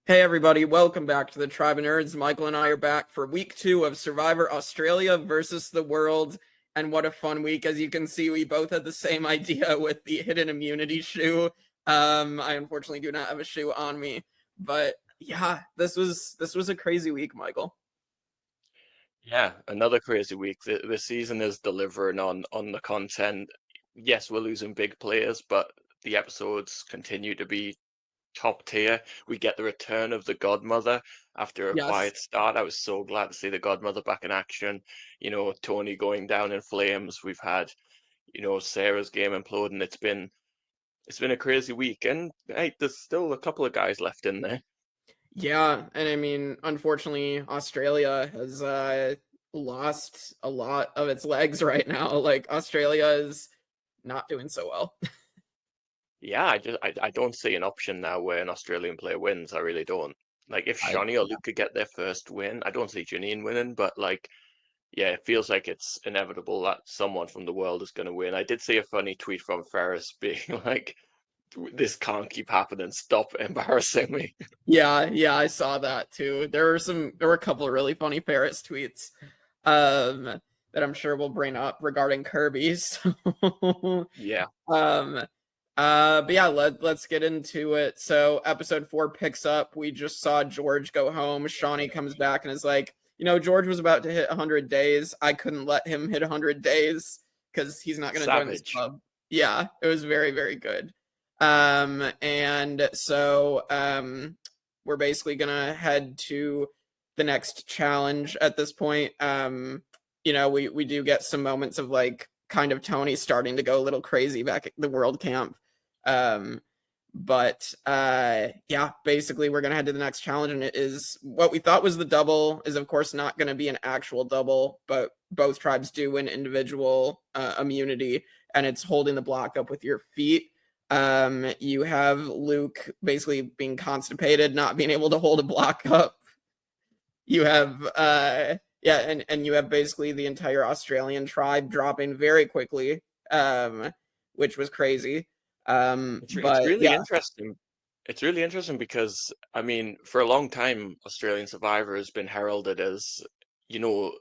Hey everybody, welcome back to the Tribe of Nerds. Michael and I are back for week 2 of Survivor Australia versus the World. And what a fun week. As you can see, we both had the same idea with the hidden immunity shoe. I unfortunately do not have a shoe on me. But yeah, this was a crazy week, Michael. Yeah, another crazy week. The season is delivering on the content. Yes, we're losing big players, but the episodes continue to be top tier. We get the return of the Godmother after a Yes. quiet start. I was so glad to see the Godmother back in action. Tony going down in flames. We've had, Sarah's game imploding. It's been a crazy week, and hey, there's still a couple of guys left in there. Yeah, and I mean, unfortunately, Australia has lost a lot of its legs right now. Like Australia is not doing so well. Yeah, I don't see an option now where an Australian player wins. I really don't. Like if I Shawnee or Luke could get their first win, I don't see Janine winning, but like yeah, it feels like it's inevitable that someone from the world is going to win. I did see a funny tweet from Ferris being like, "This can't keep happening. Stop embarrassing me." Yeah, I saw that too. There were a couple of really funny Ferris tweets that I'm sure we'll bring up regarding Kirby. So Yeah, um but yeah, let's get into it. So episode 4 picks up. We just saw George go home. Shawnee comes back and is like, George was about to hit 100 days. I couldn't let him hit 100 days because he's not going to join this savage. club. Yeah, it was very, very good. And so we're basically gonna head to the next challenge at this point. We do get some moments of like kind of Tony starting to go a little crazy back at the World Camp. Um, but yeah, basically we're gonna head to the next challenge, and it is what we thought was the double is of course not gonna be an actual double, but both tribes do win individual immunity, and it's holding the block up with your feet. You have Luke basically being constipated, not being able to hold a block up. You have yeah, and you have basically the entire Australian tribe dropping very quickly, which was crazy. It's But really yeah, interesting. It's really interesting because I mean, for a long time, Australian Survivor has been heralded as, you know,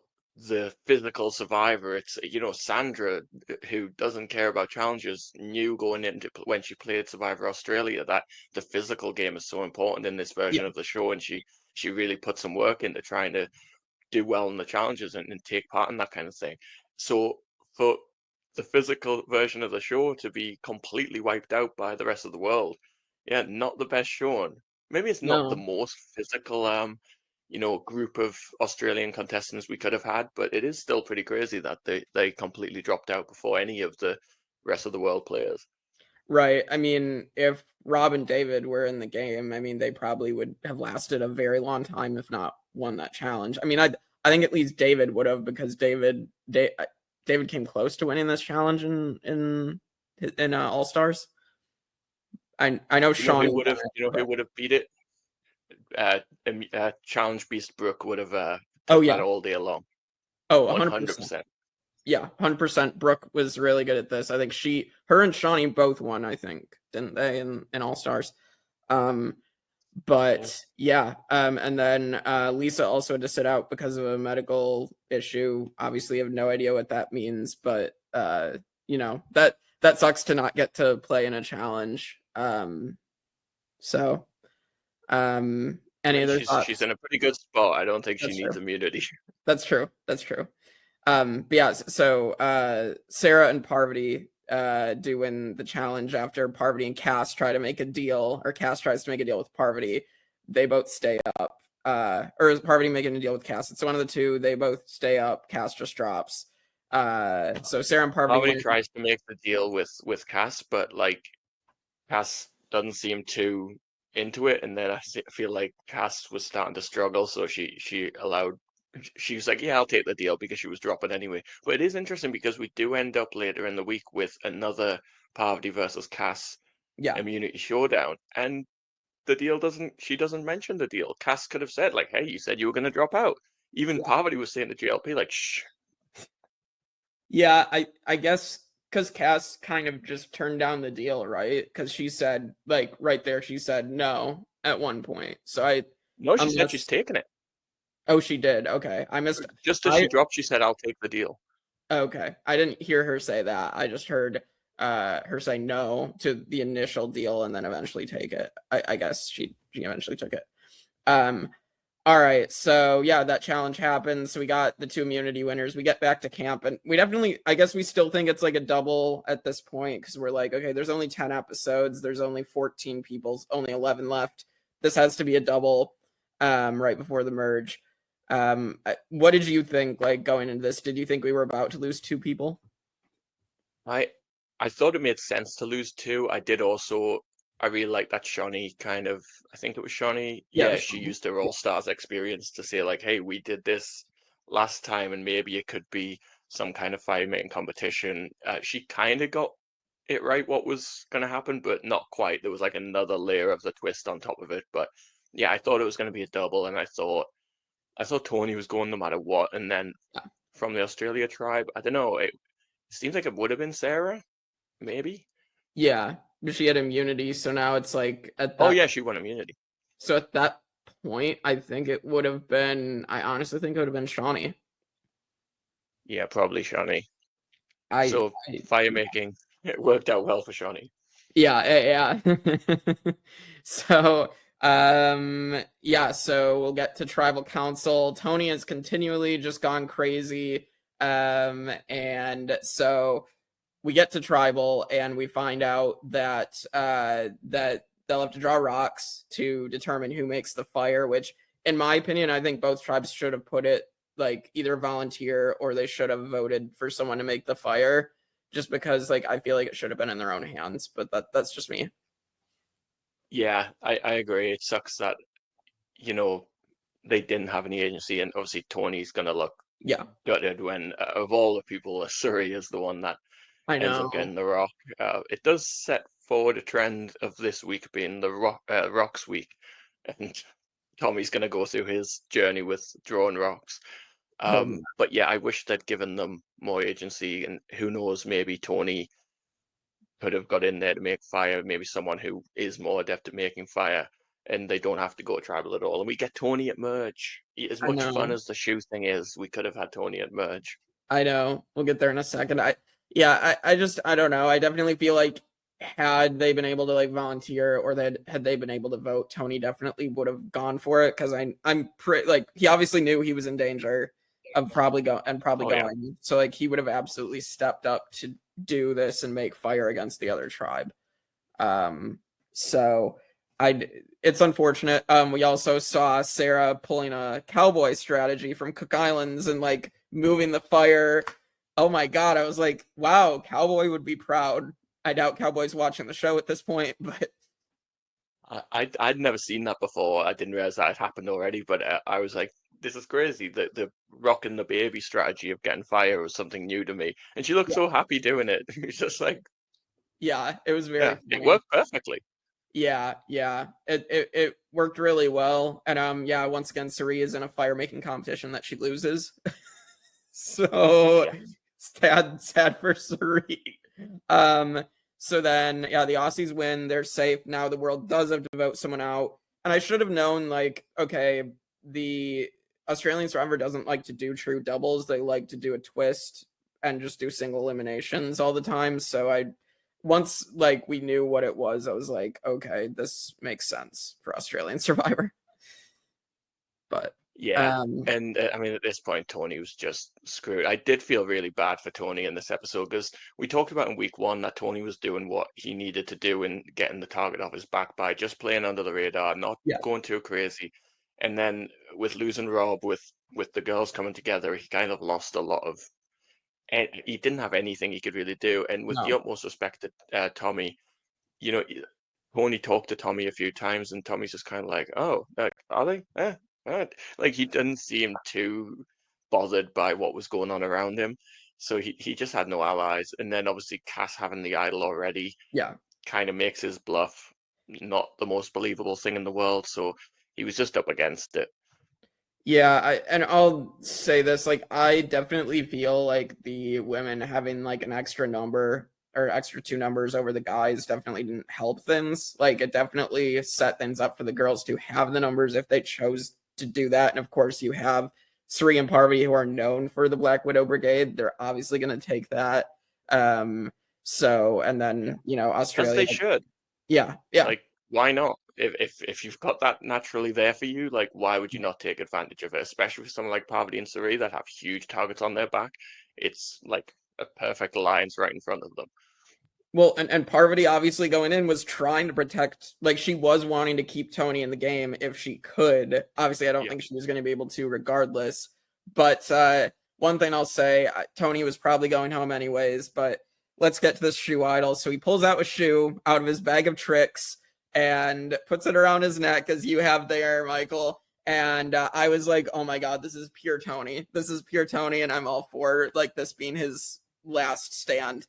the physical survivor. It's, Sandra, who doesn't care about challenges, knew going into when she played Survivor Australia that the physical game is so important in this yeah, version of the show, and she really put some work into trying to do well in the challenges and take part in that kind of thing. So for the physical version of the show to be completely wiped out by the rest of the world, yeah, not the best shown. Maybe it's not the no, most physical, group of Australian contestants we could have had, but it is still pretty crazy that they completely dropped out before any of the rest of the world players. right. I mean, if Rob and David were in the game, I mean, they probably would have lasted a very long time, if not won that challenge. I mean, I think at least David would have because David came close to winning this challenge in All Stars. I know You know Shawnee who won would have, it, you know who but would have beat it? Challenge Beast Brooke would have oh took that yeah, all day long. oh 100%. 100%. Yeah, 100%. Brooke was really good at this. I think her and Shawnee both won. I think didn't they in All Stars? Um, Yeah. but yeah, and then Lisa also had to sit out because of a medical issue. Obviously, I have no idea what that means, but that sucks to not get to play in a challenge. So I any mean, other she's thoughts? in a pretty good spot. I don't think she That's needs true. immunity. That's true. That's true. But yeah, so Sarah and Parvati do win the challenge after Parvati and Cass try to make a deal, or Cass tries to make a deal with Parvati. They both stay up. Or is Parvati making a deal with Cass? It's one of the two. They both stay up. Cass just drops. So Sarah and Parvati Probably win. tries to make the deal with Cass, but like Cass doesn't seem too into it, and then feel like Cass was starting to struggle, so she allowed. She was like, "Yeah, I'll take the deal," because she was dropping anyway. But it is interesting because we do end up later in the week with another Parvati versus Cass Yeah, immunity showdown, and the deal doesn't. She doesn't mention the deal. Cass could have said like, "Hey, you said you were going to drop out." Even yeah, Parvati was saying to JLP like, "Shh." yeah. I guess because Cass kind of just turned down the deal, right? Because she said like right there, she said no. at one point. So I No, she said she's unless taking it. oh she did. Okay. I missed Just as I she dropped, she said, "I'll take the deal." okay. I didn't hear her say that. I just heard her say no to the initial deal and then eventually take it. I guess she eventually took it. Um all right, so yeah, that challenge happens. So we got the 2 immunity winners. We get back to camp, and we definitely, I guess we still think it's like a double at this point because we're like, okay, there's only 10 episodes, there's only 14 people, only 11 left. This has to be a double right before the merge. What did you think, like, going into this? Did you think we were about to lose 2 people? I I thought it made sense to lose two. I did also. I really like that Shawnee kind of. I think it was Shawnee. Yeah, it Yeah, was she fun. used her All Stars experience to say like, "Hey, we did this last time, and maybe it could be some kind of fire making competition." She kind of got it right what was going to happen, but not quite. There was like another layer of the twist on top of it. But yeah, I thought it was going to be a double, and I thought Tony was going no matter what. And then Yeah. from the Australia tribe, I don't know. It seems like it would have been Sarah. Maybe. Yeah, but she had immunity, so now it's like at Oh that. yeah, she won immunity. So at that point, I think it would have been. I honestly think it would have been Shawnee. Yeah, probably Shawnee. I, So I fire making, it worked out well for Shawnee. yeah, yeah. So, yeah, so we'll get to tribal council. Tony has continually just gone crazy. And so we get to tribal and we find out that that they'll have to draw rocks to determine who makes the fire, which in my opinion, I think both tribes should have put it like either volunteer or they should have voted for someone to make the fire just because like I feel like it should have been in their own hands, but that's just me. Yeah, I agree. It sucks that, you know, they didn't have any agency, and obviously Tony's gonna look Yeah, gutted when, of all the people, Surrey is the one that I ends up know. getting the rock. It does set forward a trend of this week being the rocks week, and Tommy's gonna go through his journey with drawing rocks. Oh yeah, But yeah, I wish they'd given them more agency, and who knows, maybe Tony could have got in there to make fire, maybe someone who is more adept at making fire, and they don't have to go tribal at all. And we get Tony at merge. As I much fun know. as the shoe thing is, we could have had Tony at merge. I know. We'll get there in a second. I just I don't know. I definitely feel like had they been able to like volunteer or that had they been able to vote, Tony definitely would have gone for it because I'm pretty like he obviously knew he was in danger of probably Oh yeah, going. So like he would have absolutely stepped up to do this and make fire against the other tribe. Um, so I it's unfortunate. We also saw Sarah pulling a cowboy strategy from Cook Islands and like moving the fire. Oh my god, I was like, wow, Cowboy would be proud. I doubt Cowboy's watching the show at this point, but I'd never seen that before. I didn't realize that had happened already, but I was like, this is crazy. The rocking the baby strategy of getting fire was something new to me, and she looked yeah, so happy doing it. It's just like, yeah, it was very yeah, it funny. worked perfectly. Yeah, yeah. It worked really well. And yeah, once again, Cirie is in a fire making competition that she loses. So Yeah, sad for Cirie. Um, so then yeah, the Aussies win, they're safe. Now the world does have to vote someone out. And I should have known, like, okay, the Australian Survivor doesn't like to do true doubles. They like to do a twist and just do single eliminations all the time. So I once like we knew what it was, I was like, okay, this makes sense for Australian Survivor. But yeah. um And I mean, at this point, Tony was just screwed. I did feel really bad for Tony in this episode because we talked about in week one that Tony was doing what he needed to do and getting the target off his back by just playing under the radar, not yeah, going too crazy. And then with losing Rob, with the girls coming together, he kind of lost a lot of. He didn't have anything he could really do. And with the no. utmost respect to Tommy, you know, Tony talked to Tommy a few times, and Tommy's just kind of like, "Oh, are they? Like he didn't seem too bothered by what was going on around him. So he just had no allies. And then obviously Cass having the idol already Yeah. kind of makes his bluff not the most believable thing in the world. So he was just up against it. Yeah, and I'll say this, like I definitely feel like the women having like an extra number or extra 2 numbers over the guys definitely didn't help things. Like it definitely set things up for the girls to have the numbers if they chose to do that. And of course, you have Cirie and Parvati who are known for the Black Widow Brigade. They're obviously going to take that. So, and then As Australia, they should. yeah, yeah. Like, why not? If you've got that naturally there for you, like, why would you not take advantage of it? Especially for someone like Parvati and Cirie that have huge targets on their back. It's like a perfect alliance right in front of them. Well, and Parvati obviously going in was trying to protect, like she was wanting to keep Tony in the game if she could. Obviously, I don't Yeah. think she was going to be able to regardless. But one thing I'll say, Tony was probably going home anyways, but let's get to this shoe idol. So he pulls out a shoe out of his bag of tricks and puts it around his neck as you have there, Michael. And I was like, oh my God, this is pure Tony. This is pure Tony. And I'm all for like this being his last stand.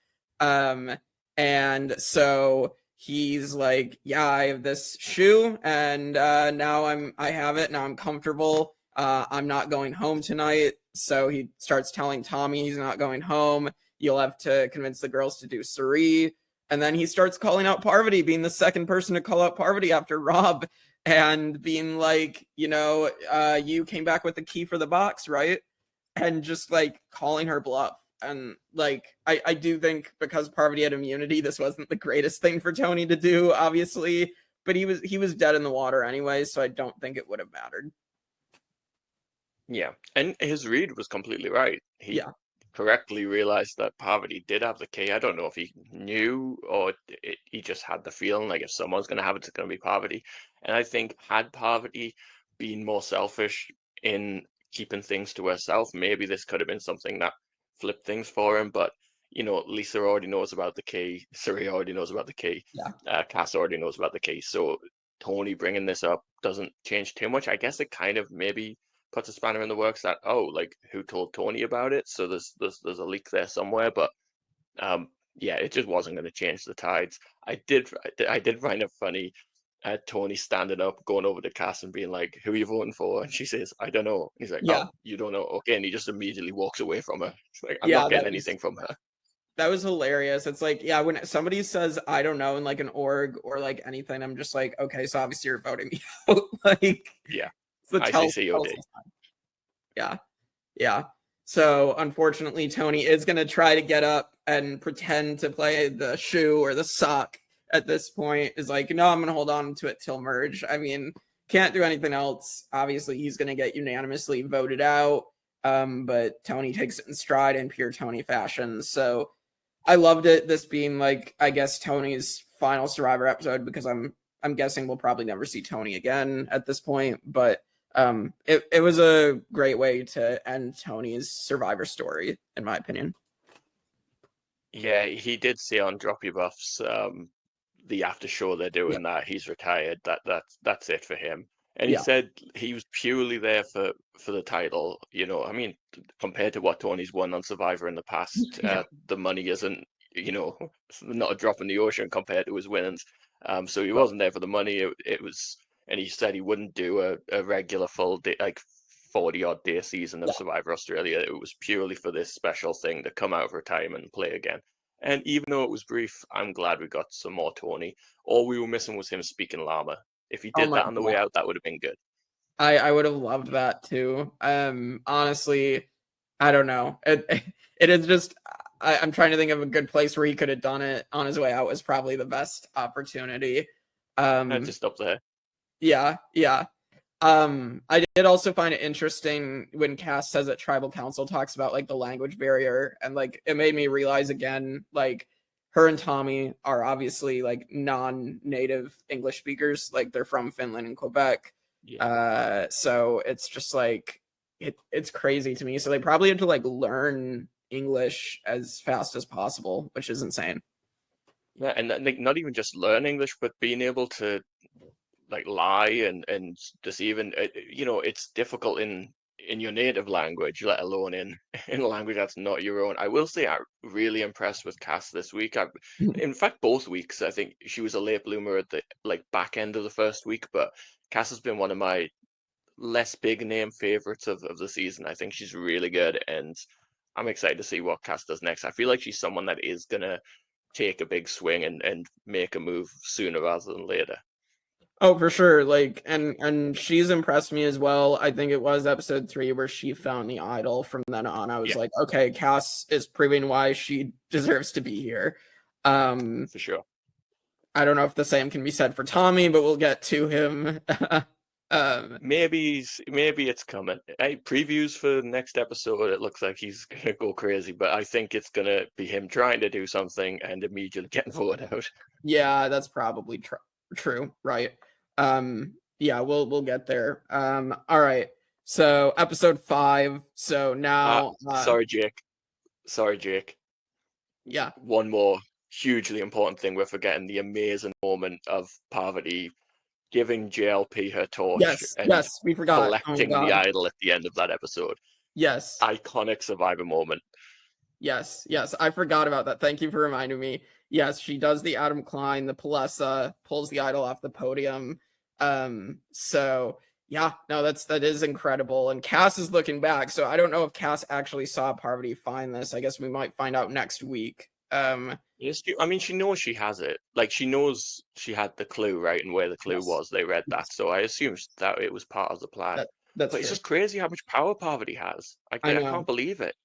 And so he's like, yeah, I have this shoe and now I have it. Now I'm comfortable. I'm not going home tonight. So he starts telling Tommy he's not going home. You'll have to convince the girls to do Cirie. And then he starts calling out Parvati, being the second person to call out Parvati after Rob, and being like, you came back with the key for the box, right? And just like calling her bluff. And like I do think because Parvati had immunity, this wasn't the greatest thing for Tony to do, obviously. But he was dead in the water anyway, so I don't think it would have mattered. Yeah, and his read was completely right. He Yeah. correctly realized that Parvati did have the key. I don't know if he knew or he just had the feeling like if someone's going to have it, it's going to be Parvati. And I think had Parvati been more selfish in keeping things to herself, maybe this could have been something that flipped things for him. But Lisa already knows about the key. Cirie already knows about the key. Yeah. Cass already knows about the key. So Tony bringing this up doesn't change too much. I guess it kind of maybe puts a spanner in the works that like who told Tony about it? So there's a leak there somewhere, but yeah, it just wasn't going to change the tides. I did find it funny. Tony standing up, going over to Cass and being like, "Who are you voting for?" And she says, "I don't know." He's like, Yeah. "Oh, you don't know? Okay." And he just immediately walks away from her. It's like, I'm Yeah, not getting anything from her. that was hilarious. It's like, yeah, when somebody says I don't know in like an org or like anything, I'm just like, okay, so obviously you're voting me out. Like Yeah, it's the I see tell COD. yeah. Yeah. So unfortunately, Tony is going to try to get up and pretend to play the shoe or the sock at this point. Is like, no, I'm going to hold on to it till merge. I mean, can't do anything else. Obviously, he's going to get unanimously voted out. But Tony takes it in stride in pure Tony fashion. So I loved it. This being like, I guess Tony's final Survivor episode because I'm guessing we'll probably never see Tony again at this point. But it was a great way to end Tony's Survivor story, in my opinion. Yeah, he did say on Drop Your Buffs, the after show they're Yeah, doing that he's retired. That's it for him. And he yeah, said he was purely there for the title. I mean, compared to what Tony's won on Survivor in the past, yeah, the money isn't, not a drop in the ocean compared to his winnings. So he wasn't there for the money. It was, and he said he wouldn't do a regular full day, like 40 odd day season of yeah. Survivor Australia. It was purely for this special thing to come out of retirement and play again. And even though it was brief, I'm glad we got some more Tony. All we were missing was him speaking llama. If he Oh did my that on the way god, out, that would have been good. I would have loved that too. Honestly, I don't know. It is just I'm trying to think of a good place where he could have done it on his way out was probably the best opportunity. Um, Just up there. yeah, yeah. I did also find it interesting when Cass says that tribal council talks about like the language barrier, and like it made me realize again, like her and Tommy are obviously like non-native English speakers, like they're from Finland and Quebec. Yeah. So it's just like it's crazy to me. So they probably had to like learn English as fast as possible, which is insane. Yeah, and like not even just learn English, but being able to like lie and deceive. And it's difficult in your native language, let alone in a language that's not your own. I will say I'm really impressed with Cass this week. In fact, both weeks. I think she was a late bloomer at the like back end of the first week, but Cass has been one of my less big name favorites of the season. I think she's really good, and I'm excited to see what Cass does next. I feel like she's someone that is gonna take a big swing and make a move sooner rather than later. Oh, for sure. Like, and she's impressed me as well. I think it was episode 3 where she found the idol. From then on, I was Yeah. like, okay, Cass is proving why she deserves to be here. For sure. I don't know if the same can be said for Tommy, but we'll get to him. Maybe it's coming. Previews for the next episode, it looks like he's gonna go crazy, but I think it's gonna be him trying to do something and immediately getting voted out. Yeah, that's probably true, right? Yeah, we'll get there. All right. So episode 5. So now, Sorry, Jake. Sorry, Jake. yeah, One more hugely important thing we're forgetting: the amazing moment of Parvati giving JLP her torch and yes, we forgot. Oh my collecting the God. idol at the end of that episode. Yes, Iconic Survivor moment. yes, I forgot about that. Thank you for reminding me. Yes, she does the Adam Klein, the Palessa, pulls the idol off the podium. So yeah, no, that is incredible. And Cass is looking back, so I don't know if Cass actually saw Parvati find this. I guess we might find out next week. Yes, I mean, she knows she has it. Like, she knows she had the clue, right? And where the clue Yes, was, they read that. So I assume that it was part of the plan. that's But it's true. just crazy how much power Parvati has. I I can't know. believe it.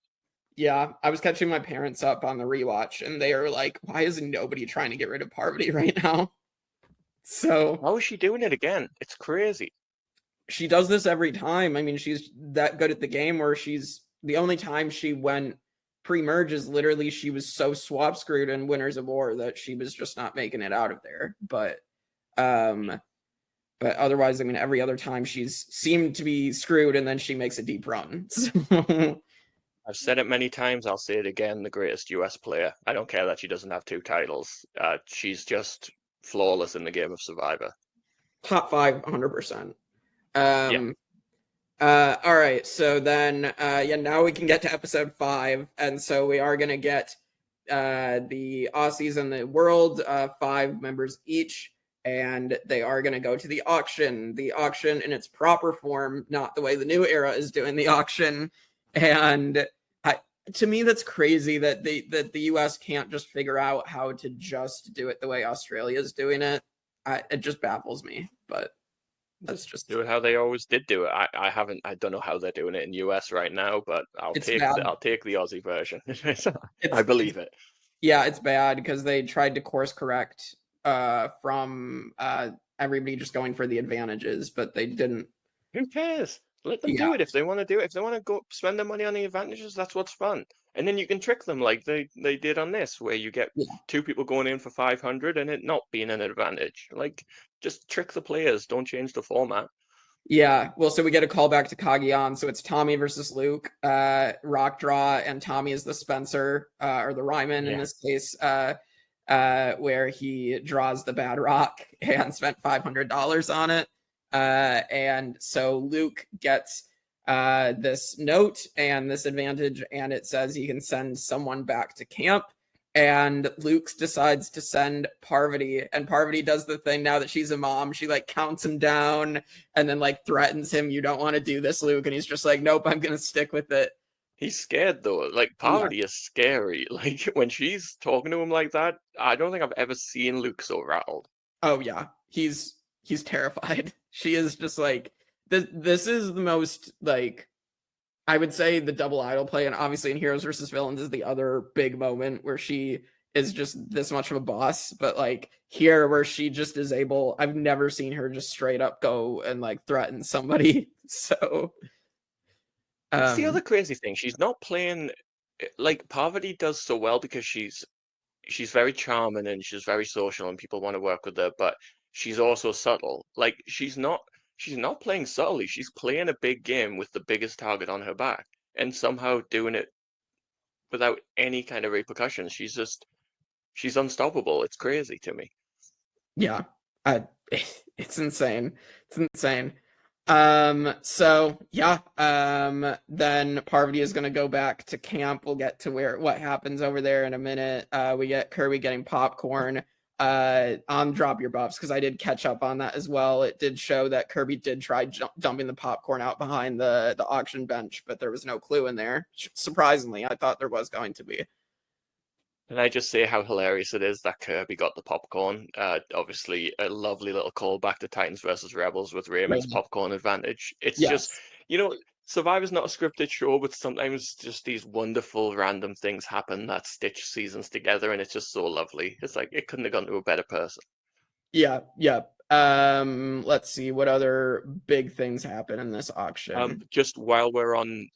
Yeah, I was catching my parents up on the rewatch, and they are like, "Why is nobody trying to get rid of Parvati right now?" So How is she doing it again? It's crazy. she does this every time. I mean, she's that good at the game where she's the only time she went pre-merge is literally she was so swap screwed in Winners of War that she was just not making it out of there. Um but otherwise, I mean, every other time she's seemed to be screwed and then she makes a deep run. So, I've said it many times. I'll say it again. The greatest US player. I don't care that she doesn't have 2 titles. She's just flawless in the game of Survivor. top 5, 100%. Yeah. All right, so then yeah, now we can get to episode 5, and so we are gonna get the Aussies and the world, 5 members each, and they are gonna go to the auction in its proper form, not the way the new era is doing the auction. And to me, that's crazy that the US can't just figure out how to just do it the way Australia is doing it. It just baffles me, but that's just Do it how they always did do it. I don't know how they're doing it in US right now, but it's bad. I'll take the Aussie version. I It's believe it. Yeah, it's bad because they tried to course correct from everybody just going for the advantages, but they didn't. Who cares? Let them Yeah, do it if they want to do it. If they want to go spend their money on the advantages, that's what's fun. And then you can trick them like they did on this, where you get yeah, 2 people going in for 500 and it not being an advantage. Like, just trick the players. Don't change the format. yeah. Well, so we get a call back to Kagiyan. So it's Tommy versus Luke, rock draw, and Tommy is the Spencer, or the Ryman in Yeah. this case, where he draws the bad rock and spent $500 on it. And so Luke gets this note and this advantage, and it says he can send someone back to camp. And Luke decides to send Parvati, and Parvati does the thing now that she's a mom. She like counts him down and then like threatens him, "You don't want to do this, Luke." And he's just like, "Nope, I'm gonna stick with it." He's scared though. Like, Yeah. Parvati is scary. Like, when she's talking to him like that, I don't think I've ever seen Luke so rattled. Oh yeah, he's terrified. She is just like this is the most like I would say the double idol play, and obviously in Heroes versus Villains is the other big moment where she is just this much of a boss. But like here, where she just is able, I've never seen her just straight up go and like threaten somebody. So, That's the other um, crazy thing. She's not playing like Parvati does so well because she's very charming and she's very social and people want to work with her, but she's also subtle. Like, she's not playing subtly. She's playing a big game with the biggest target on her back and somehow doing it without any kind of repercussions. She's unstoppable. It's crazy to me. yeah, I, it's insane. It's insane. So yeah, then Parvati is gonna go back to camp. We'll get to what happens over there in a minute. We get Kirby getting popcorn on Drop Your Buffs, because I did catch up on that as well. It did show that Kirby did try dumping the popcorn out behind the auction bench, but there was no clue in there. Surprisingly, I thought there was going to be. Can I just say how hilarious it is that Kirby got the popcorn? Obviously, a lovely little callback to Titans versus Rebels with Raymond's Right. popcorn advantage. It's just, Yes. you know, Survivor's not a scripted show, but sometimes just these wonderful random things happen that stitch seasons together, and it's just so lovely. It's like it couldn't have gone to a better person. Yeah, yeah. Let's see what other big things happen in this auction. Just while we're on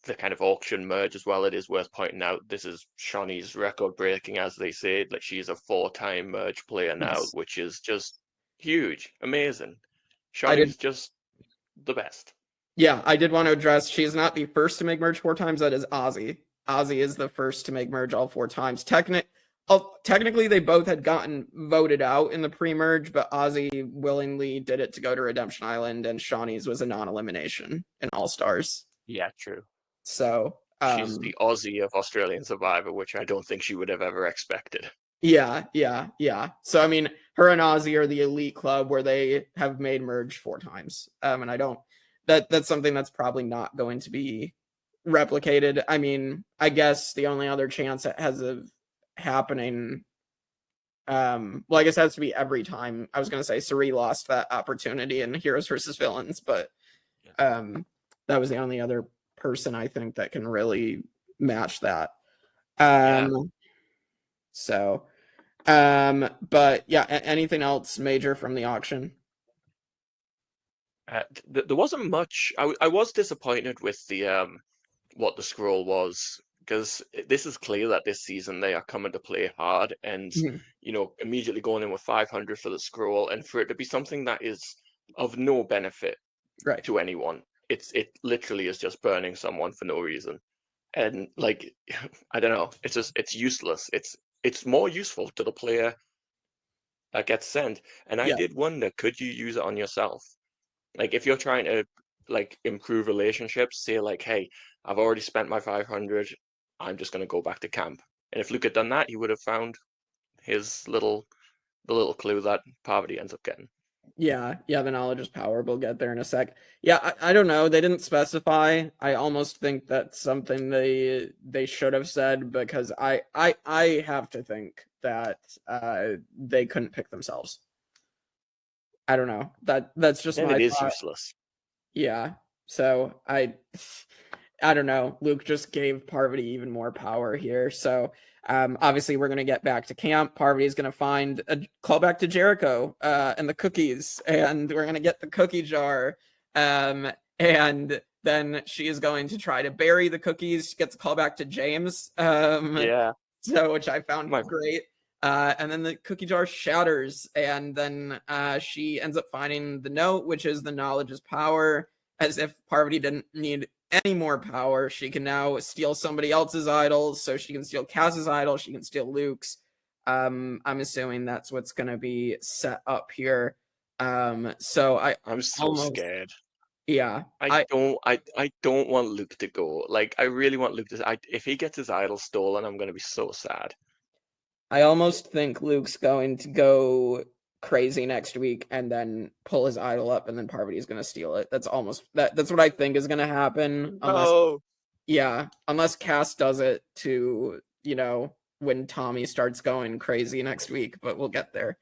the kind of auction merge as well, it is worth pointing out this is Shawnee's record breaking, as they say. Like she's a four-time merge player now, Yes. which is just huge, amazing. I did Shawnee's just the best. Yeah, I did want to address she's not the first to make merge four times. That is Ozzy. Ozzy is the first to make merge all four times. Technically, they both had gotten voted out in the pre-merge, but Ozzy willingly did it to go to Redemption Island, and Shawnee's was a non-elimination in All Stars. Yeah, true. So, She's the Aussie of Australian Survivor, which I don't think she would have ever expected. yeah, yeah, yeah. So I mean, her and Ozzy are the elite club where they have made merge four times. And I don't that's something that's probably not going to be replicated. I mean, I guess the only other chance it has of happening, well, I guess it has to be every time. I was gonna say Cirie lost that opportunity in Heroes versus Villains, but that was the only other person I think that can really match that. Yeah. So but yeah, anything else major from the auction? There wasn't much. I was disappointed with the what the scroll was because this is clear that this season they are coming to play hard and Mhm. immediately going in with 500 for the scroll and for it to be something that is of no benefit Right. to anyone. It literally is just burning someone for no reason. And like I don't know, it's useless. It's more useful to the player that gets sent. And I Yeah. did wonder, could you use it on yourself? Like if you're trying to like improve relationships, say like, hey, I've already spent my 500, I'm just gonna go back to camp. And if Luke had done that, he would have found his the little clue that Parvati ends up getting. Yeah. Yeah. The knowledge is power. We'll get there in a sec. Yeah. I don't know. They didn't specify. I almost think that's something they should have said because I have to think that they couldn't pick themselves. I don't know. That's just Then my it is thought. useless. Yeah. So I don't know. Luke just gave Parvati even more power here. So obviously we're gonna get back to camp. Parvati is gonna find a callback to Jericho and the cookies, and we're gonna get the cookie jar. And then she is going to try to bury the cookies. She gets a call back to James. Yeah. So which I found My great. And then the cookie jar shatters, and then she ends up finding the note, which is the knowledge is power. As if Parvati didn't need any more power, she can now steal somebody else's idols. So she can steal Cass's idol, she can steal Luke's. I'm assuming that's what's going to be set up here. So I I'm so almost, scared. yeah, I don't want Luke to go. Like I really want Luke to if he gets his idol stolen, I'm gonna be so sad. I almost think Luke's going to go crazy next week and then pull his idol up, and then Parvati's going to steal it. That's what I think is going to happen, unless No. yeah, unless Cass does it to, when Tommy starts going crazy next week, but we'll get there.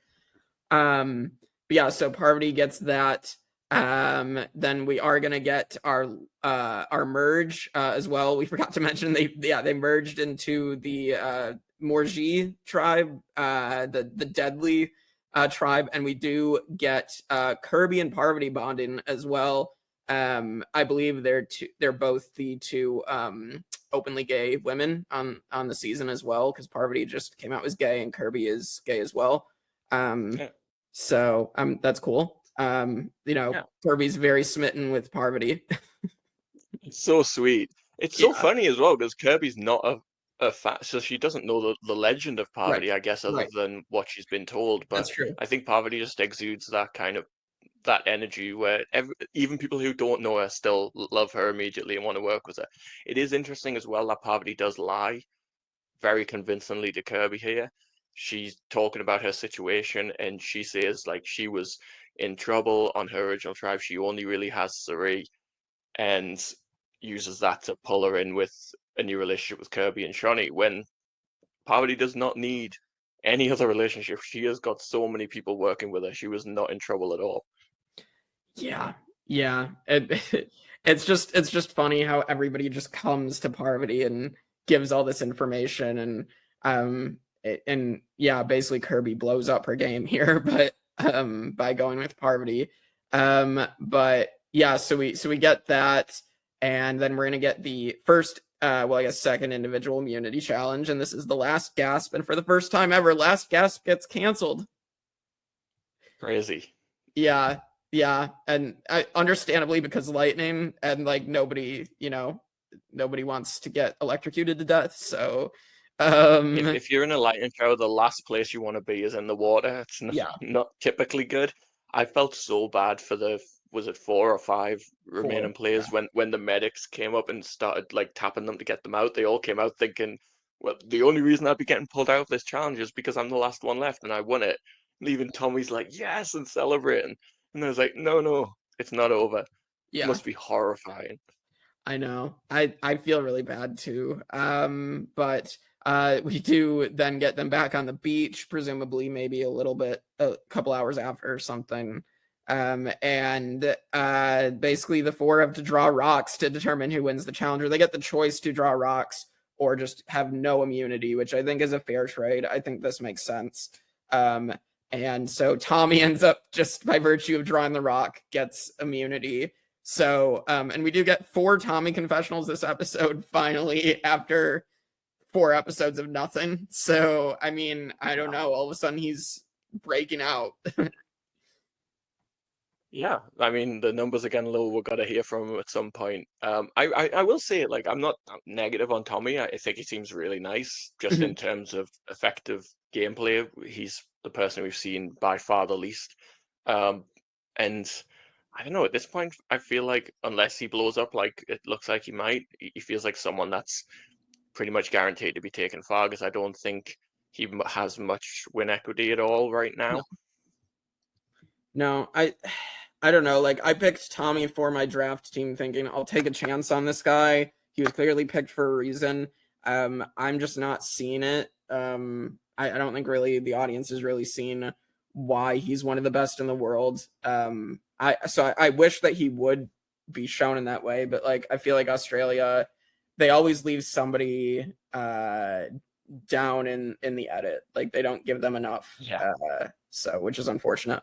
But yeah, so Parvati gets that. Then we are gonna get our merge as well. We forgot to mention they merged into the Morgie tribe, the deadly tribe, and we do get Kirby and Parvati bonding as well. I believe they're both the two openly gay women on the season as well, because Parvati just came out as gay and Kirby is gay as well. Um, Yeah. so that's cool. Yeah. Kirby's very smitten with Parvati. It's so sweet. It's so Yeah, funny as well because Kirby's not a fat, so she doesn't know the legend of right, Parvati, I guess, other right. than what she's been told. That's But true. I think Parvati just exudes that kind of that energy where even people who don't know her still love her immediately and want to work with her. It is interesting as well that Parvati does lie very convincingly to Kirby here. She's talking about her situation and she says like she was in trouble on her original tribe. She only really has Cirie and uses that to pull her in with a new relationship with Kirby and Shawnee when Parvati does not need any other relationship. She has got so many people working with her. She was not in trouble at all. Yeah, yeah. It's just funny how everybody just comes to Parvati and gives all this information, and and yeah, basically Kirby blows up her game here, but by going with Parvati. But yeah, so we get that, and then we're gonna get the first well, I guess second individual immunity challenge, and this is the last gasp, and for the first time ever, last gasp gets canceled. Crazy. Yeah, yeah, and understandably because lightning and like nobody, nobody wants to get electrocuted to death. So, um, If you're in a lightning shower, the last place you want to be is in the water. It's not, yeah, not typically good. I felt so bad for the, was it 4 or 5 four. remaining players when the medics came up and started like tapping them to get them out. They all came out thinking, well, the only reason I'd be getting pulled out of this challenge is because I'm the last one left and I won it. And even Tommy's like, yes, and celebrating. And I was like, no, no, it's not over. Yeah, Must be horrifying. I know. I feel really bad too. But we do then get them back on the beach, presumably maybe a couple hours after or something. And basically the four have to draw rocks to determine who wins the challenge. Or they get the choice to draw rocks or just have no immunity, which I think is a fair trade. I think this makes sense. Um, and so Tommy ends up, just by virtue of drawing the rock, gets immunity. So, and we do get 4 Tommy confessionals this episode, finally, after 4 episodes of nothing. So, I mean, I don't know. All of a sudden, he's breaking out. Yeah, I mean the numbers are getting low. We've got to hear from him at some point. I will say like I'm not negative on Tommy. I think he seems really nice. Just in terms of effective gameplay, he's the person we've seen by far the least. Um, and I don't know. At this point, I feel like unless he blows up like it looks like he might, he feels like someone that's pretty much guaranteed to be taken far. Because I don't think he has much win equity at all right No, now. no, I don't know. Like, I picked Tommy for my draft team, thinking I'll take a chance on this guy. He was clearly picked for a reason. I'm just not seeing it. I don't think really the audience has really seen why he's one of the best in the world. I wish that he would be shown in that way, but like I feel like Australia, they always leave somebody down in the edit. Like they don't give them enough. Yeah. So which is unfortunate.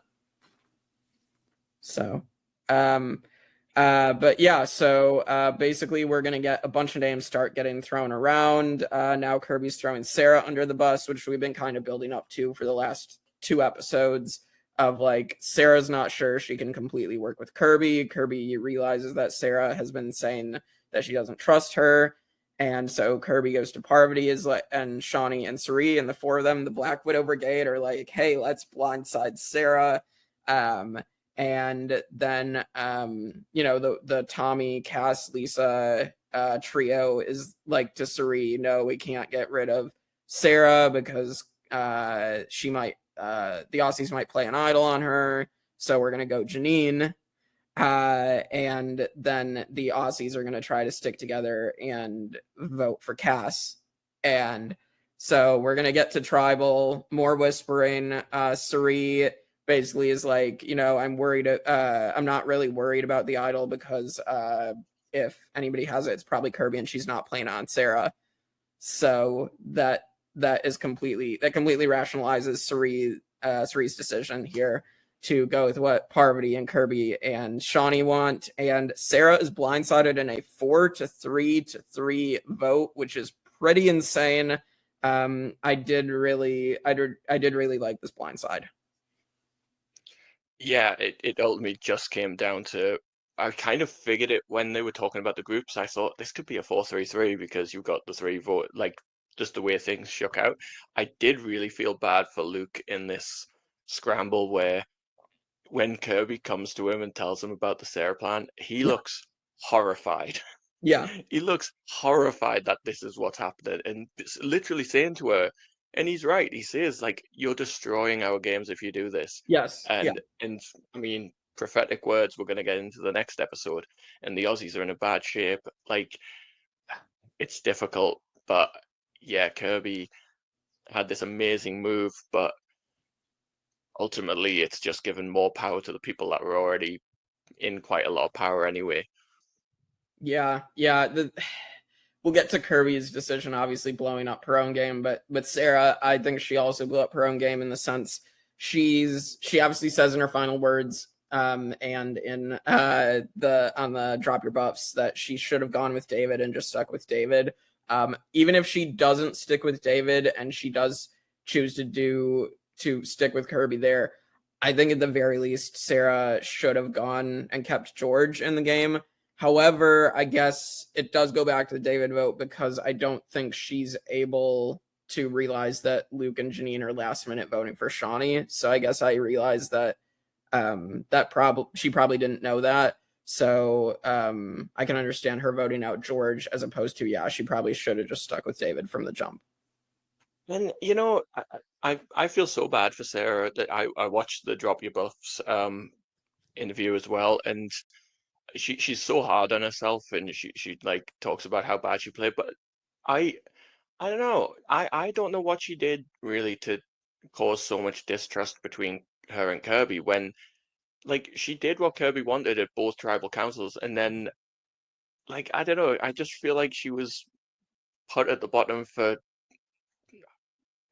So, but yeah, so basically, we're gonna get a bunch of names start getting thrown around. Now Kirby's throwing Sarah under the bus, which we've been kind of building up to for the last 2 episodes. Of like, Sarah's not sure she can completely work with Kirby. Kirby realizes that Sarah has been saying that she doesn't trust her. And so Kirby goes to Parvati, is like, and Shawnee and Cirie, and the 4 of them, the Black Widow Brigade, are like, hey, let's blindside Sarah. Um, and then the Tommy, Cass, Lisa trio is like to Cirie, no, we can't get rid of Sarah because she might the Aussies might play an idol on her, so we're gonna go Janine. And then the Aussies are gonna try to stick together and vote for Cass. And so we're gonna get to tribal, more whispering. Cirie basically is like, I'm worried. I'm not really worried about the idol because if anybody has it, it's probably Kirby, and she's not playing on Sarah. So completely rationalizes Cirie's decision here to go with what Parvati and Kirby and Shawnee want. And Sarah is blindsided in a 4-3-3 vote, which is pretty insane. I did really like this blindside. Yeah, it ultimately just came down to I kind of figured it when they were talking about the groups. I thought this could be a 4-3-3 because you got the 3 vote, like just the way things shook out. I did really feel bad for Luke in this scramble where when Kirby comes to him and tells him about the Sarah plan, he Yeah. looks horrified. Yeah. He looks horrified that this is what's happening and literally saying to her, and he's right, he says, like, you're destroying our games if you do this. Yes. Yeah. And I mean, prophetic words we're going to get into the next episode, and the Aussies are in a bad shape. Like, it's difficult, but yeah, Kirby. had this amazing move, but ultimately it's just given more power to the people that were already in quite a lot of power anyway. Yeah, yeah. We'll get to Kirby's decision, obviously blowing up her own game, but with Sarah, I think she also blew up her own game in the sense she obviously says in her final words, and in the on the drop your buffs that she should have gone with David and just stuck with David. Even if she doesn't stick with David and she does choose to stick with Kirby there, I think at the very least Sarah should have gone and kept George in the game. However, I guess it does go back to the David vote because I don't think she's able to realize that Luke and Janine are last minute voting for Shawnee. So I guess I realized that she probably didn't know that. So I can understand her voting out George as opposed to she probably should have just stuck with David from the jump. And I feel so bad for Sarah that I watched the Drop Your Buffs interview as well, and she's so hard on herself, and she like talks about how bad she played, but I I don't know. I don't know what she did really to cause so much distrust between her and Kirby when like she did what Kirby wanted at both tribal councils, and then like I don't know, I just feel like she was put at the bottom for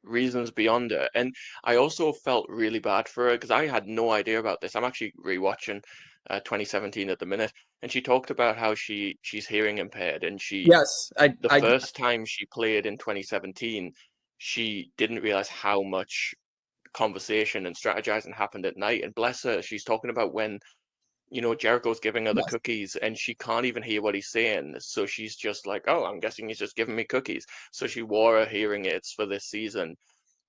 reasons beyond her. And I also felt really bad for her because I had no idea about this. I'm actually rewatching 2017 at the minute, and she talked about how she's hearing impaired, and Yes, the first time she played in 2017, she didn't realize how much conversation and strategizing happened at night. And bless her, she's talking about when Jericho's giving her the yes. cookies and she can't even hear what he's saying. So she's just like, oh, I'm guessing he's just giving me cookies. So she wore her hearing aids for this season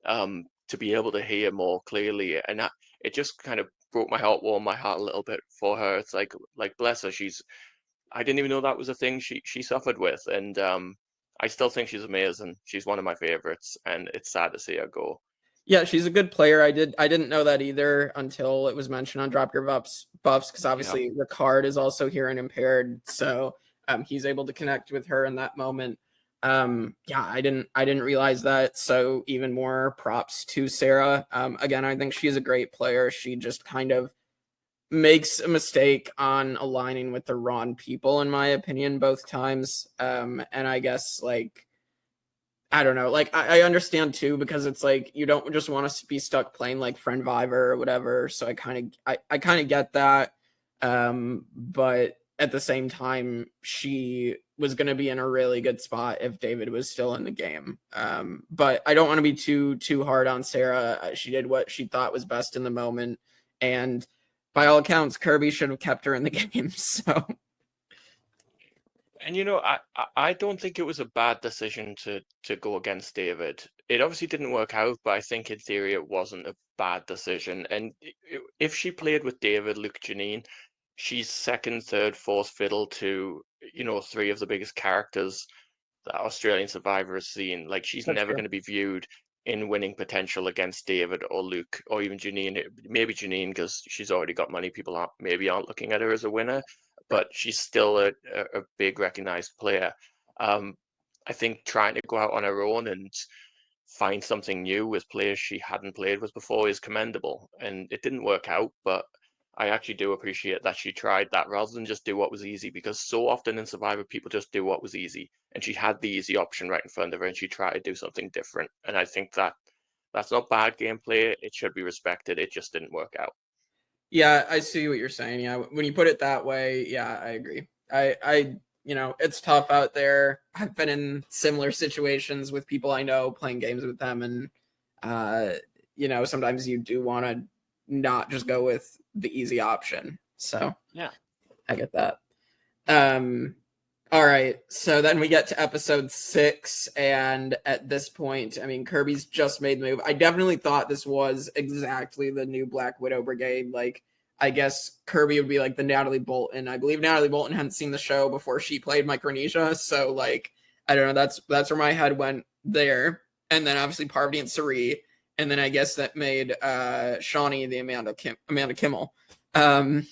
to be able to hear more clearly. And it just kind of broke my heart, warmed my heart a little bit for her. It's like bless her. I didn't even know that was a thing she suffered with. And I still think she's amazing. She's one of my favorites. And it's sad to see her go. Yeah, she's a good player. I didn't know that either until it was mentioned on Drop Your Buffs because Yeah. obviously Ricard is also here and impaired, so he's able to connect with her in that moment. I didn't realize that. So even more props to Sarah. Again, I think she's a great player. She just kind of makes a mistake on aligning with the wrong people, in my opinion, both times. And I guess like I don't know. Like I understand too because it's like you don't just want to be stuck playing like Friend Viver or whatever. So I kind of get that. But at the same time, she was going to be in a really good spot if David was still in the game. But I don't want to be too hard on Sarah. She did what she thought was best in the moment, and by all accounts, Kirby should have kept her in the game. So And I don't think it was a bad decision to go against David. It obviously didn't work out, but I think in theory it wasn't a bad decision. And if she played with David, Luke, Janine, she's second, third, fourth fiddle to, three of the biggest characters that Australian Survivor has seen. Like she's that's never true. going to be viewed in winning potential against David or Luke or even Janine. Maybe Janine because she's already got money. People aren't looking at her as a winner, Right. but she's still a big recognized player. Um, I think trying to go out on her own and find something new with players she hadn't played with before is commendable. And it didn't work out, but I actually do appreciate that she tried that rather than just do what was easy, because so often in Survivor, people just do what was easy. And she had the easy option right in front of her and she tried to do something different. And I think that's not bad gameplay. It should be respected. It just didn't work out. Yeah, I see what you're saying. Yeah, when you put it that way, yeah, I agree. It's tough out there. I've been in similar situations with people I know playing games with them, and sometimes you do want to not just go with the easy option. So Yeah. I get that. Um, all right, so then we get to episode 6, and at this point, I mean, Kirby's just made the move. I definitely thought this was exactly the new Black Widow Brigade. Like, I guess Kirby would be like the Natalie Bolton. I believe Natalie Bolton hadn't seen the show before she played Micronesia, so like, I don't know. That's where my head went there. And then obviously Parvati and Cirie, and then I guess that made Shawnee the Amanda Kimmel. Um,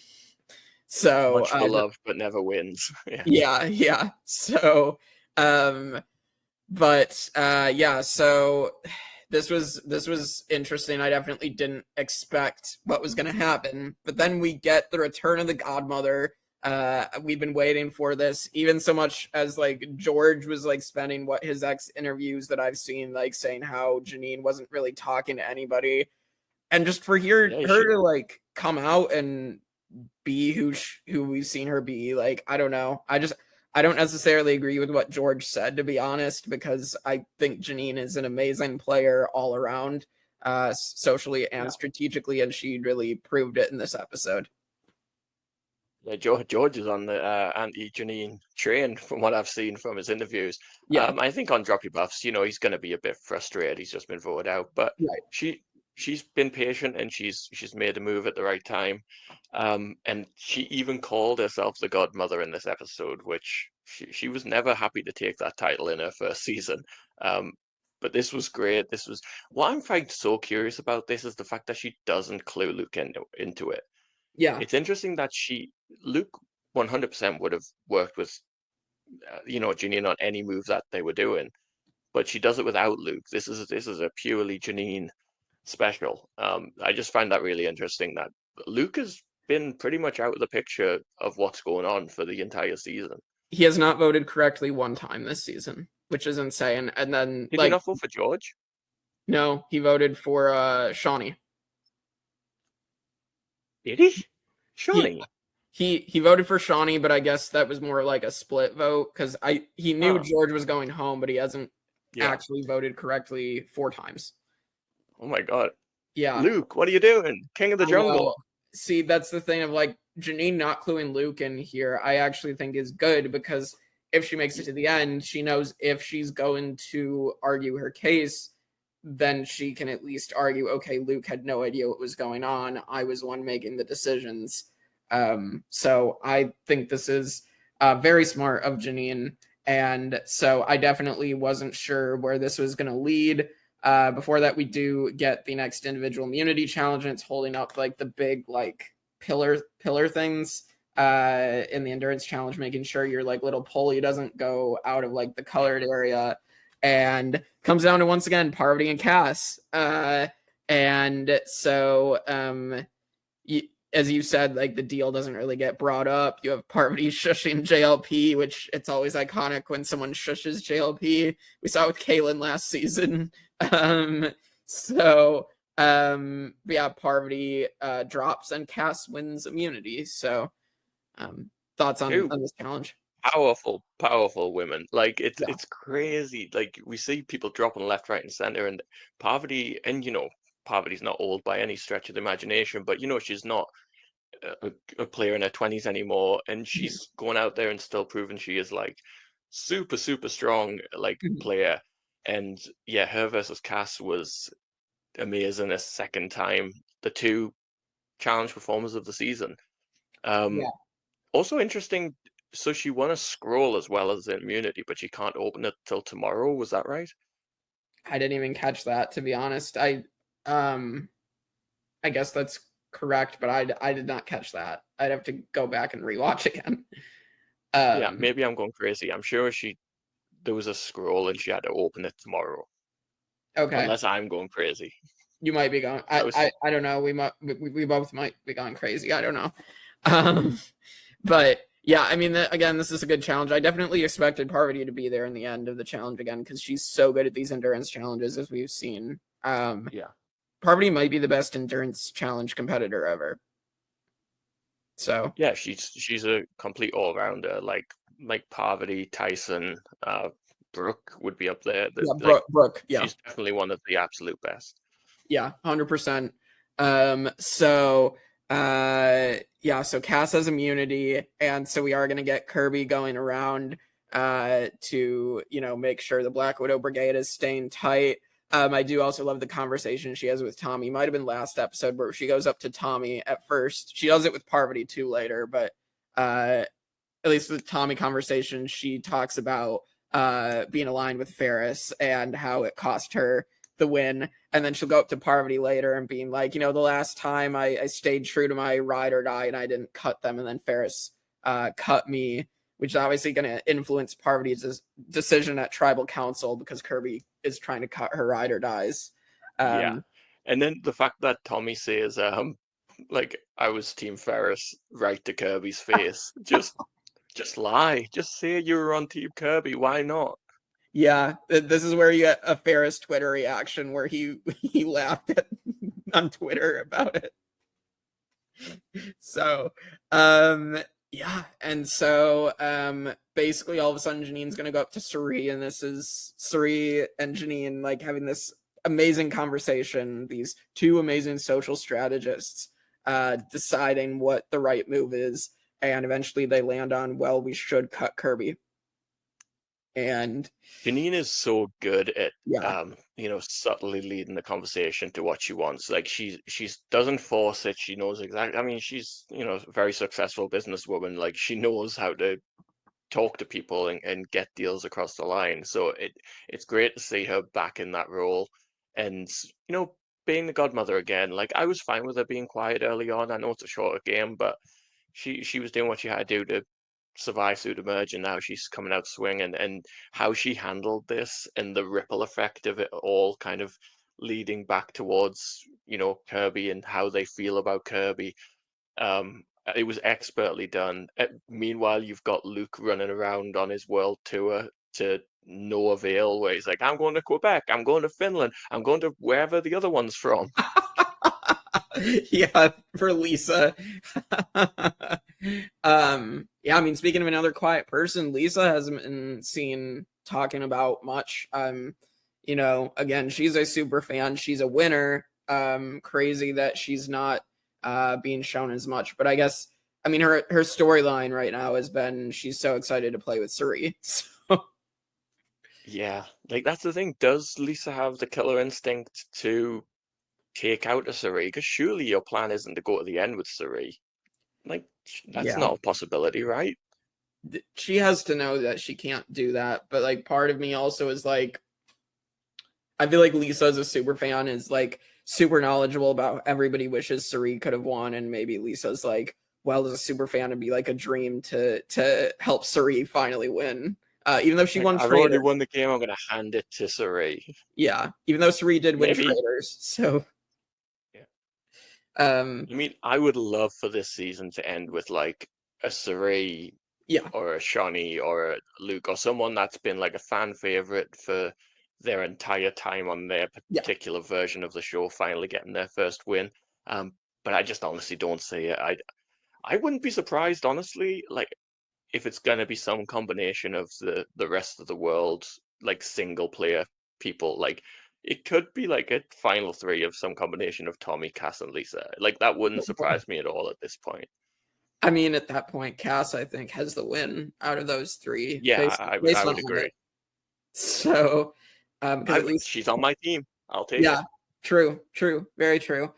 so Much beloved, but never wins. Yeah. yeah. So, um, but yeah, so this was interesting. I definitely didn't expect what was going to happen, but then we get the return of the godmother. We've been waiting for this, even so much as like George was like spending what his ex interviews that I've seen, like saying how Janine wasn't really talking to anybody, and just for her to like come out and be who we've seen her be. Like, I don't know. I don't necessarily agree with what George said, to be honest, because I think Janine is an amazing player all around, socially and strategically, and she really proved it in this episode. Yeah, George is on the anti-Janine train from what I've seen from his interviews. Yeah. I think on Drop Your Buffs, he's going to be a bit frustrated. He's just been voted out, but Right. she's been patient and she's made a move at the right time. And she even called herself the godmother in this episode, which she was never happy to take that title in her first season. But this was great. This was what I'm finding so curious about this is the fact that she doesn't clue Luke into it. Yeah. It's interesting that Luke 100% would have worked with, Janine on any move that they were doing, but she does it without Luke. This is a purely Janine special. I just find that really interesting that Luke has been pretty much out of the picture of what's going on for the entire season. He has not voted correctly one time this season, which is insane. And then Did he not vote for George? No, he voted for Shawnee. Did he? Shawnee? He voted for Shawnee, but I guess that was more like a split vote because he knew George was going home, but he hasn't actually voted correctly 4 times. Oh my god. Yeah. Luke, what are you doing? King of the Jungle. See, that's the thing of like Janine not cluing Luke in here, I actually think is good because if she makes it to the end, she knows if she's going to argue her case, then she can at least argue, okay, Luke had no idea what was going on. I was the one making the decisions. So I think this is very smart of Janine. And so I definitely wasn't sure where this was going to lead. Before that, we do get the next individual immunity challenge, and it's holding up like the big like pillar things in the endurance challenge, making sure your like little pulley doesn't go out of like the colored area, and comes down to once again Parvati and Cass. And so as you said, like the deal doesn't really get brought up. You have Parvati shushing JLP, which it's always iconic when someone shushes JLP. We saw it with Kaylin last season. Yeah, Parvati drops and Cass wins immunity. So thoughts on this challenge? Powerful women. Like it's crazy. Like we see people dropping left, right, and center, and Parvati, and Parvati's not old by any stretch of the imagination, but she's not a player in her 20s anymore, and she's going out there and still proving she is like super strong like player. And yeah, her versus Cass was amazing a second time. The 2 challenge performers of the season. Also interesting, so she won a scroll as well as immunity, but she can't open it till tomorrow. Was that right? I didn't even catch that, to be honest. I guess that's correct, but I did not catch that. I'd have to go back and rewatch again. Yeah, maybe I'm going crazy. I'm sure there was a scroll and she had to open it tomorrow. Okay. Unless I'm going crazy. You might be going. I don't know. We both might be going crazy. I don't know. But yeah, I mean, again, this is a good challenge. I definitely expected Parvati to be there in the end of the challenge again because she's so good at these endurance challenges, as we've seen. Parvati might be the best endurance challenge competitor ever. So yeah, she's a complete all rounder. Like Parvati, Tyson, Brooke would be up there. Brooke. Yeah, she's definitely one of the absolute best. Yeah, 100%. So Cass has immunity, and so we are going to get Kirby going around to make sure the Black Widow Brigade is staying tight. I do also love the conversation she has with Tommy. Might have been last episode where she goes up to Tommy at first. She does it with Parvati too later, but at least with Tommy conversation, she talks about being aligned with Ferris and how it cost her the win. And then she'll go up to Parvati later and being like, the last time I stayed true to my ride or die and I didn't cut them, and then Ferris cut me which is obviously going to influence Parvati's decision at tribal council because Kirby is trying to cut her ride or dies. Yeah. And then the fact that Tommy says, like, I was Team Ferris right to Kirby's face. Just lie. Just say you were on Team Kirby. Why not? Yeah, this is where you get a Ferris Twitter reaction where he laughed on Twitter about it. So, yeah, and so basically all of a sudden Janine's gonna go up to Cirie, and this is Cirie and Janine like having this amazing conversation, these two amazing social strategists deciding what the right move is, and eventually they land on, well, we should cut Kirby. And Janine is so good at yeah, subtly leading the conversation to what she wants. Like she doesn't force it. She knows exactly. I mean, she's a very successful businesswoman. Like she knows how to talk to people and get deals across the line. So it's great to see her back in that role, and being the godmother again. Like I was fine with her being quiet early on. I know it's a shorter game, but she was doing what she had to do to survive through the merge, and now she's coming out swinging. And how she handled this and the ripple effect of it all, kind of leading back towards Kirby and how they feel about Kirby. It was expertly done. Meanwhile, you've got Luke running around on his world tour to no avail, where he's like, I'm going to Quebec, I'm going to Finland, I'm going to wherever the other one's from. yeah, for Lisa. Yeah, I mean, speaking of another quiet person, Lisa hasn't been seen talking about much. Again, she's a super fan, she's a winner. Crazy that she's not being shown as much, but I guess, I mean, her storyline right now has been she's so excited to play with Cirie. So Yeah, like that's the thing. Does Lisa have the killer instinct to take out a Cirie? Because surely your plan isn't to go to the end with Cirie. Like, that's yeah, not a possibility, right? she has to know that she can't do that, but like part of me also is like, I feel like Lisa as a super fan is like super knowledgeable about everybody wishes Cirie could have won, and maybe Lisa's like, well, as a super fan, it'd be like a dream to help Cirie finally win. Even though she Like, won I've already Traitors. won the game, I'm gonna hand it to Cirie. Yeah, even though Cirie did win Maybe. Traitors. So Yeah. um I mean, I would love for this season to end with like a Cirie yeah, or a Shawnee or a Luke or someone that's been like a fan favorite for their entire time on their yeah. particular version of the show finally getting their first win. But I just honestly don't see it. I wouldn't be surprised, honestly, like if it's gonna be some combination of the rest of the world, like single player people. Like it could be like a final three of some combination of Tommy, Cass, and Lisa. Like that wouldn't surprise me at all at this point. I mean, at that point, Cass, I think, has the win out of those three, Yeah, based I on would all of agree. it. So, because at least, She's on my team. I'll take yeah, it. true, very true.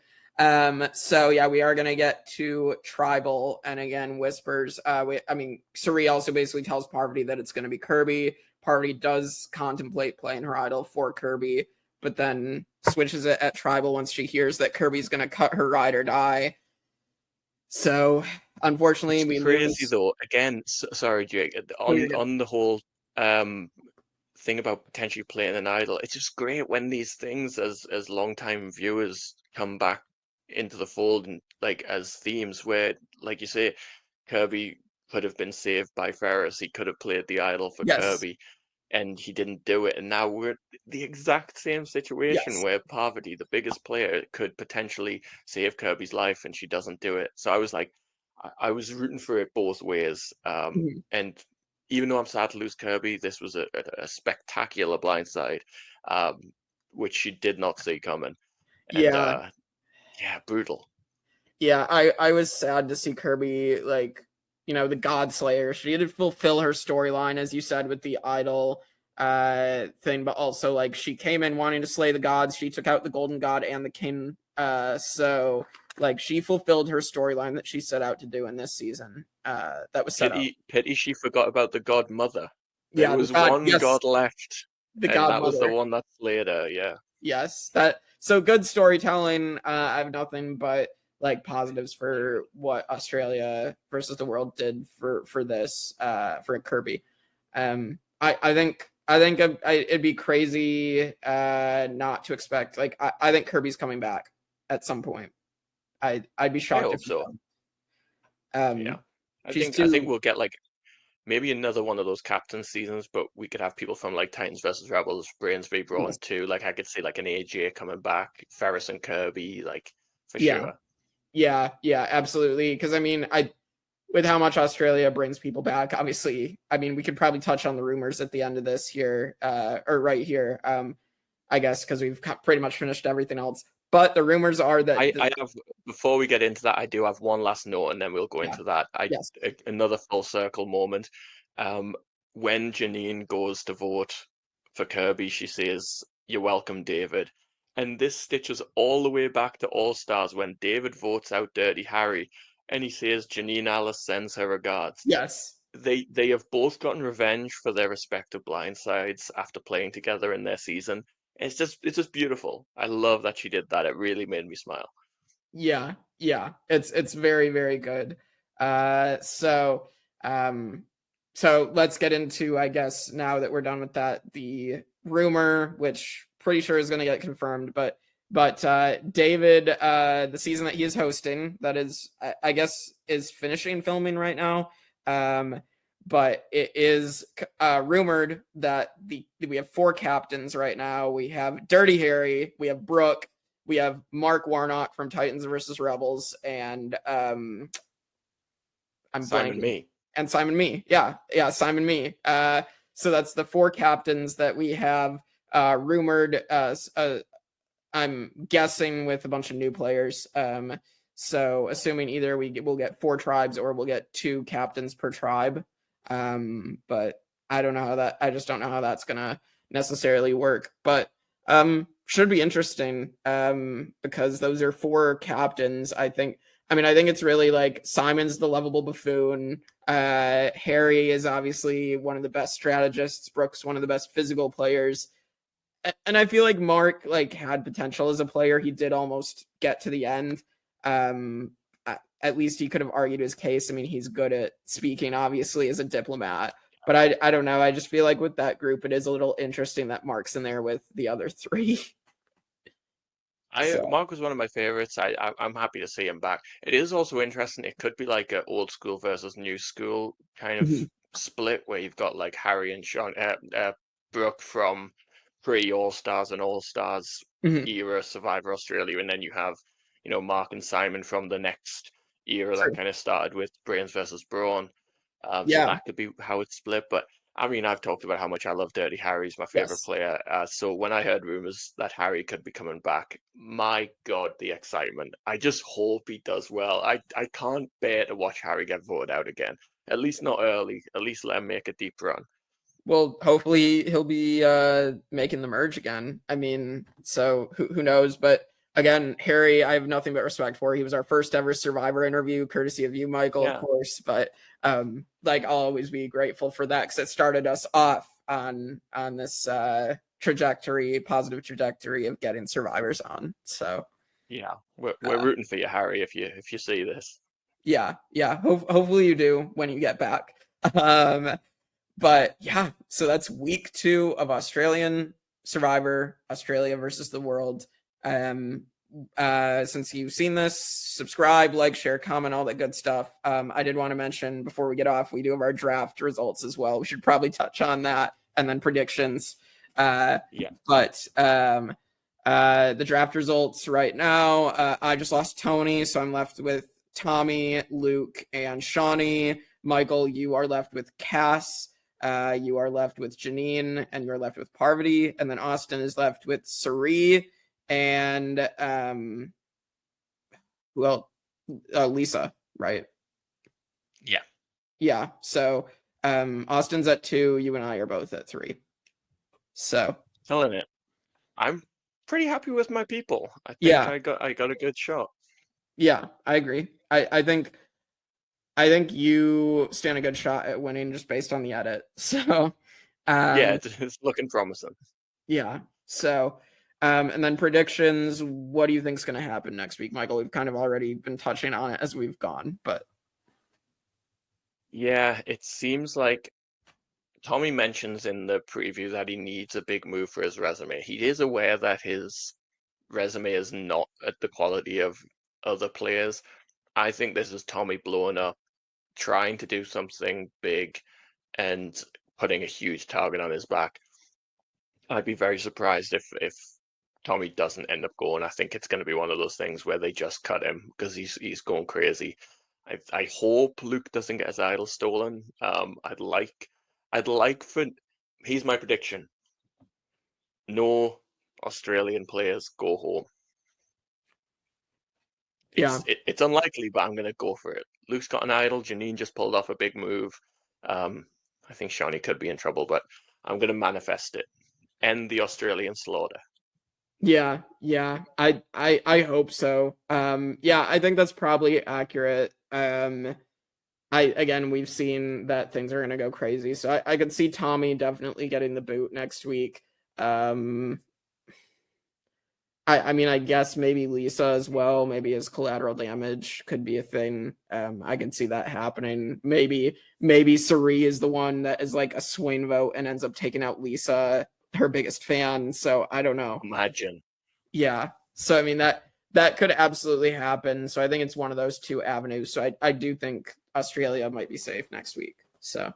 So yeah, we are gonna get to tribal, and again, whispers. I mean, Cirie also basically tells Parvati that it's gonna be Kirby. Parvati does contemplate playing her idol for Kirby, but then switches it at tribal once she hears that Kirby's gonna cut her ride or die. So unfortunately, It's we crazy lose. though. Again, sorry, Jake. Oh, you're good. On the whole um thing about potentially playing an idol, it's just great when these things, as long-time viewers, come back into the fold and like as themes where, like you say, Kirby could have been saved by Ferris. He could have played the idol for Yes, Kirby, and he didn't do it. And now we're the exact same situation yes. where Parvati, the biggest player, could potentially save Kirby's life, and she doesn't do it. So I was like, I was rooting for it both ways. Mhm. And even though I'm sad to lose Kirby, this was a spectacular blindside, um, which she did not see coming. And Yeah, yeah, brutal. yeah. I was sad to see Kirby, like, the God Slayer. She did fulfill her storyline, as you said, with the idol thing, but also like she came in wanting to slay the gods. She took out the golden god and the king. So like she fulfilled her storyline that she set out to do in this season. That was set up. Pity she forgot about the godmother. There Yeah, the was god. one Yes, god left, the and that was the godmother. one that slayed her. Yeah. Yes, that so good storytelling. I have nothing but like positives for what Australia versus the world did for this for Kirby. I think it'd be crazy not to expect, like, I think Kirby's coming back at some point. I'd be I shocked hope if you so. don't. Yeah. She's I think too. we'll get like maybe another one of those captain seasons, but we could have people from like Titans versus Rebels, Brains v Brawn Yes. too. Like I could see like an AJ coming back, Ferris and Kirby, like for Yeah, sure. yeah, absolutely. Because I mean, with how much Australia brings people back, obviously, I mean, we could probably touch on the rumors at the end of this here, or right here, I guess, because we've pretty much finished everything else. But the rumors are that I have before we get into that, I do have one last note, and then we'll go yeah, into that. yes, Another full circle moment. Um, when Janine goes to vote for Kirby, she says, "You're welcome, David." And this stitches all the way back to All Stars when David votes out Dirty Harry, and he says Janine Alice sends her regards. yes, They have both gotten revenge for their respective blindsides after playing together in their season. It's just beautiful. I love that she did that. It really made me smile. yeah, yeah. It's very very good. So um, so let's get into, I guess, now that we're done with that, the rumor, which pretty sure is going to get confirmed, but David, the season that he is hosting, that is, I guess, is finishing filming right now. Um, but it is rumored that we have 4 captains right now. We have Dirty Harry, we have Brooke, we have Mark Warnock from Titans versus Rebels, and I'm Simon blanking. Me. And Simon Me. Yeah, Simon Me. So that's the 4 captains that we have rumored. I'm guessing with a bunch of new players. So assuming either we'll get 4 tribes or we'll get 2 captains per tribe. But I don't know how that. I just don't know how that's gonna necessarily work. But should be interesting. Because those are 4 captains. I think it's really like Simon's the lovable buffoon. Harry is obviously one of the best strategists. Brooks one of the best physical players, and I feel like Mark like had potential as a player. He did almost get to the end. Um, at least he could have argued his case. I mean, he's good at speaking, obviously, as a diplomat. But I don't know. I just feel like with that group, it is a little interesting that Mark's in there with the other 3. So Mark was one of my favorites. I'm happy to see him back. It is also interesting. It could be like a old school versus new school kind of mhm, split where you've got like Harry and Sean, Brooke from pre All Stars and All Stars mhm, era Survivor Australia, and then you have Mark and Simon from the next era that true. kind of started with Brains versus Brawn. So Yeah. that could be how it's split. But I mean, I've talked about how much I love Dirty Harry. He's my favorite Yes. player. So when I heard rumors that Harry could be coming back, my God, the excitement. I just hope he does well. I can't bear to watch Harry get voted out again. At least not early. At least let him make a deep run. Well, hopefully he'll be making the merge again. I mean, so who knows? But again, Harry, I have nothing but respect for. He was our first ever Survivor interview, courtesy of you, Michael, of Yeah. course. But like, I'll always be grateful for that because it started us off on this positive trajectory of getting survivors on. So Yeah. We're uh, rooting for you, Harry, if you see this. yeah, yeah. Hopefully you do when you get back. Um, But yeah, so that's week 2 of Australian Survivor, Australia versus the world. Um, since you've seen this, subscribe, like, share, comment, all that good stuff. I did want to mention before we get off, we do have our draft results as well. We should probably touch on that and then predictions. Uh, Yeah. but the draft results right now, I just lost Tony, so I'm left with Tommy, Luke, and Shawnee. Michael, you are left with Cass. You are left with Janine, and you're left with Parvati, and then Austin is left with Cirie and well, Lisa, right? Yeah. Yeah. So Austin's at 2. You and I are both at 3. So Killing it. I'm pretty happy with my people. I think yeah, I got a good shot. yeah, I agree. I think you stand a good shot at winning just based on the edit. So Yeah, um it's looking promising. yeah. So And then predictions, what do you think is going to happen next week, Michael? We've kind of already been touching on it as we've gone, but Yeah, it seems like Tommy mentions in the preview that he needs a big move for his resume. He is aware that his resume is not at the quality of other players. I think this is Tommy blowing up, trying to do something big and putting a huge target on his back. I'd be very surprised if Tommy doesn't end up going. I think it's going to be one of those things where they just cut him because he's going crazy. I hope Luke doesn't get his idol stolen. I'd like for here's my prediction. No Australian players go home. yeah. It's unlikely, but I'm gonna go for it. Luke's got an idol. Janine just pulled off a big move. I think Shawnee could be in trouble, but I'm gonna manifest it. End the Australian slaughter. Yeah, yeah. I hope so. Yeah, I think that's probably accurate. Again, we've seen that things are gonna go crazy. So I could see Tommy definitely getting the boot next week. I mean, I guess maybe Lisa as well. Maybe his collateral damage could be a thing. I can see that happening. Maybe Cirie is the one that is like a swing vote and ends up taking out Lisa, her biggest fan. So I don't know. Imagine. Yeah. So I mean that could absolutely happen. So I think it's one of those two avenues. So I do think Australia might be safe next week. So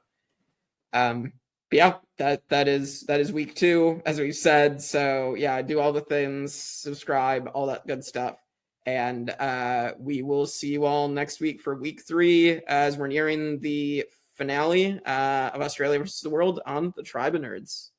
but yeah, that is week 2, as we've said. So yeah, do all the things, subscribe, all that good stuff. And we will see you all next week for week 3 as we're nearing the finale of Australia versus the World on the Tribe of Nerds.